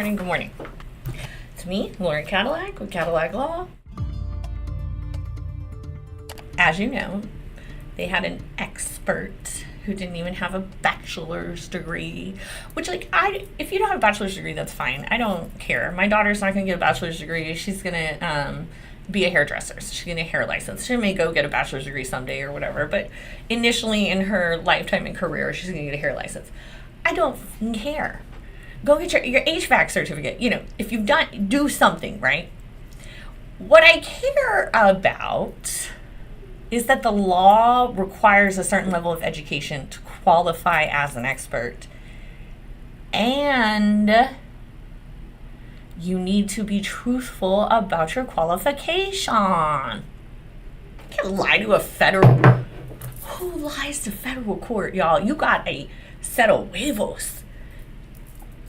morning, good morning. It's me, Lauren Cadillac with Cadillac Law. As you know, they had an expert who didn't even have a bachelor's degree, which if you don't have a bachelor's degree, that's fine. I don't care. My daughter's not going to get a bachelor's degree. She's going to be a hairdresser. So she's going to get a hair license. She may go get a bachelor's degree someday or whatever, but initially in her lifetime and career, she's going to get a hair license. I don't care. Go get your HVAC certificate. If you've do something, right? What I care about is that the law requires a certain level of education to qualify as an expert. And you need to be truthful about your qualification. You can't lie to a federal... Who lies to federal court, y'all? You got a set of huevos,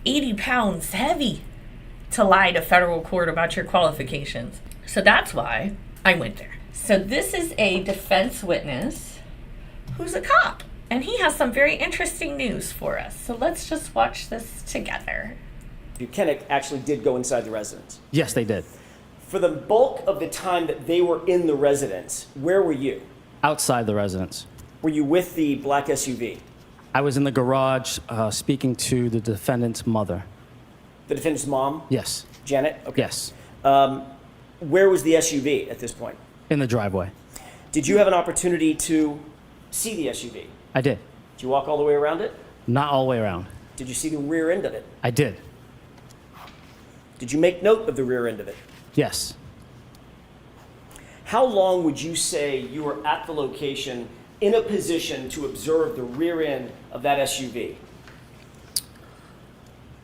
80 pounds heavy, to lie to federal court about your qualifications. So that's why I went there. So this is a defense witness who's a cop, and he has some very interesting news for us. So let's just watch this together. Buchanan actually did go inside the residence. Yes, they did. For the bulk of the time that they were in the residence, where were you? Outside the residence. Were you with the black SUV? I was in the garage speaking to the defendant's mother. The defendant's mom? Yes. Janet? Okay. Yes. Where was the SUV at this point? In the driveway. Did you have an opportunity to see the SUV? I did. Did you walk all the way around it? Not all the way around. Did you see the rear end of it? I did. Did you make note of the rear end of it? Yes. How long would you say you were at the location in a position to observe the rear end of that SUV?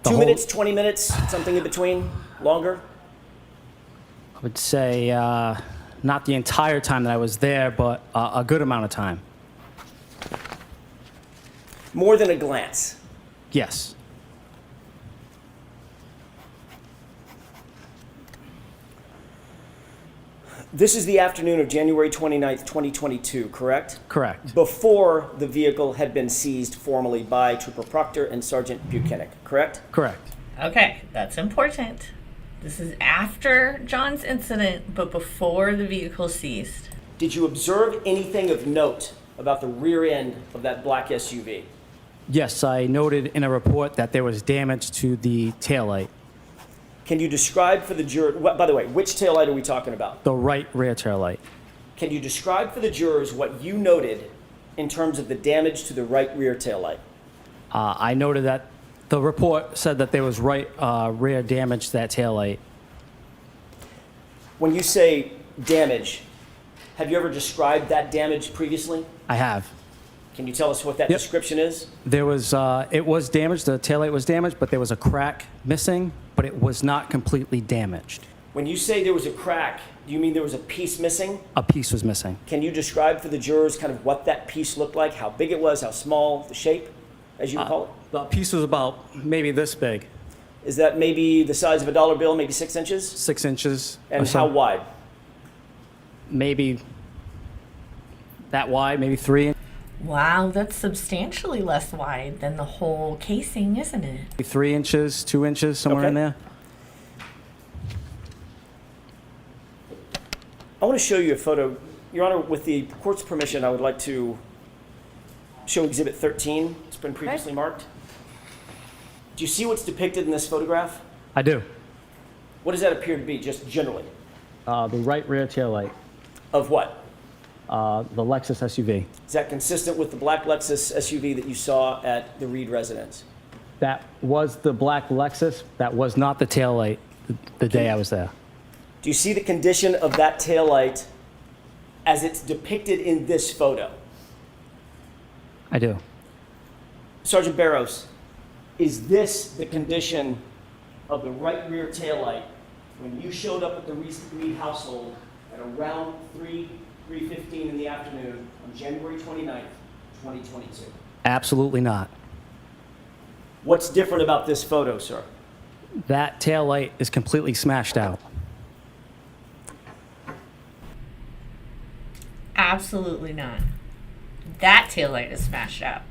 2 minutes, 20 minutes, something in between? Longer? I would say not the entire time that I was there, but a good amount of time. More than a glance? Yes. This is the afternoon of January 29th, 2022, correct? Correct. Before the vehicle had been seized formally by Trooper Proctor and Sergeant Buchanan, correct? Correct. Okay, that's important. This is after John's incident, but before the vehicle seized. Did you observe anything of note about the rear end of that black SUV? Yes, I noted in a report that there was damage to the taillight. Can you describe for the juror, by the way, which taillight are we talking about? The right rear taillight. Can you describe for the jurors what you noted in terms of the damage to the right rear taillight? I noted that the report said that there was right rear damage to that taillight. When you say damage, have you ever described that damage previously? I have. Can you tell us what that description is? There was, it was damaged, the taillight was damaged, but there was a crack missing, but it was not completely damaged. When you say there was a crack, do you mean there was a piece missing? A piece was missing. Can you describe for the jurors kind of what that piece looked like, how big it was, how small, the shape, as you would call it? The piece was about maybe this big. Is that maybe the size of a dollar bill, maybe 6 inches? 6 inches. And or so. how wide? Maybe that wide, maybe 3 inches. Wow, that's substantially less wide than the whole casing, isn't it? 3 inches, 2 inches, somewhere in there. I want to show you a photo. Your Honor, with the court's permission, I would like to show Exhibit 13. It's been previously marked. Do you see what's depicted in this photograph? I do. What does that appear to be, just generally? The right rear taillight. Of what? The Lexus SUV. Is that consistent with the black Lexus SUV that you saw at the Reed residence? That was the black Lexus. That was not the taillight the day I was there. Do you see the condition of that taillight as it's depicted in this photo? I do. Sergeant Barros, is this the condition of the right rear taillight when you showed up at the Reed household at around 3:15 in the afternoon on January 29th, 2022? Absolutely not. What's different about this photo, sir? That taillight is completely smashed out. Absolutely not. That taillight is smashed out.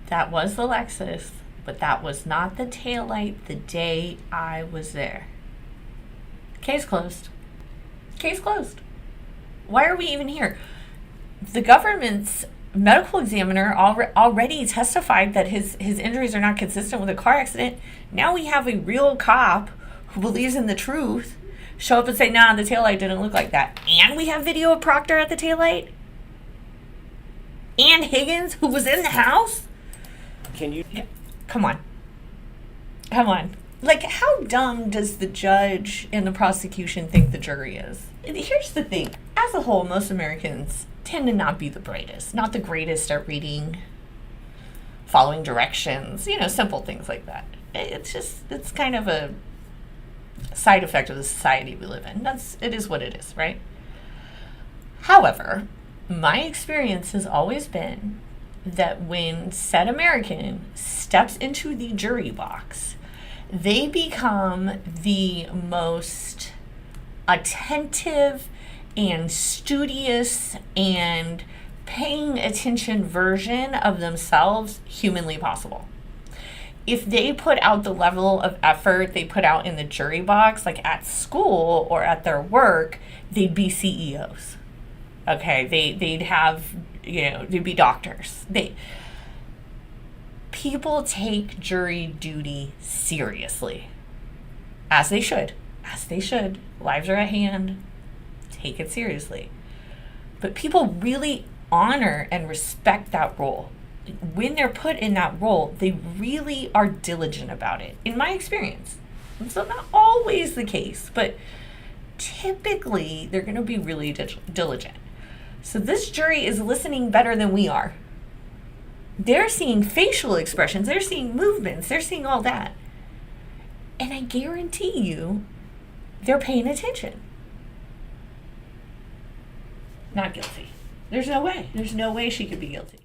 That was the Lexus. but that was not the taillight the day I was there. Case closed. Case closed. Why are we even here? The government's medical examiner already testified that his injuries are not consistent with a car accident. Now we have a real cop who believes in the truth show up and say, nah, the taillight didn't look like that. And we have video of Proctor at the taillight. And Higgins, who was in the house. Can you? Come on. Come on. Like, how dumb does the judge and the prosecution think the jury is? Here's the thing. As a whole, most Americans tend to not be the brightest, not the greatest at reading, following directions, simple things like that. It's kind of a side effect of the society we live in. It is what it is, right? However, my experience has always been that when said American steps into the jury box, they become the most attentive and studious and paying attention version of themselves humanly possible. If they put out the level of effort they put out in the jury box, like at school or at their work, they'd be CEOs. Okay, they'd have, they'd be doctors. People take jury duty seriously, as they should. Lives are at hand. Take it seriously. But people really honor and respect that role. When they're put in that role, they really are diligent about it, in my experience. And so not always the case, but typically they're going to be really diligent. So this jury is listening better than we are. They're seeing facial expressions, they're seeing movements, they're seeing all that. And I guarantee you, they're paying attention. Not guilty. There's no way. There's no way she could be guilty.